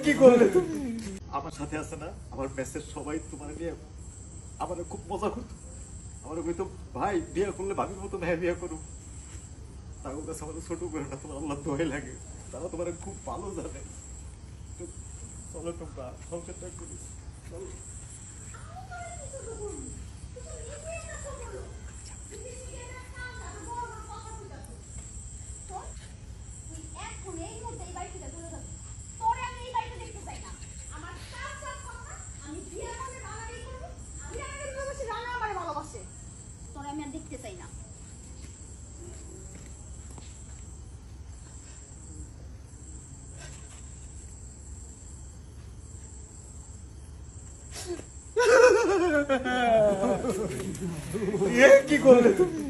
কি করলে তুমি? আমার সাথে আছে না আমার মেসের সবাই তোমার নিয়ে আমার খুব মজা করতো। আমার কইতো ভাই বিয়ে করলে ভাবির মতো ভাই বিয়ে করুক। তার কাছে আমার ছোট করে না, তোমার আল্লাহ দোয়াই লাগে। তারা তোমার খুব ভালো জানে। চলো তোমরা সংসারটা করি, চলো। আমি আর দেখতে চাই না। কি করলে তুমি?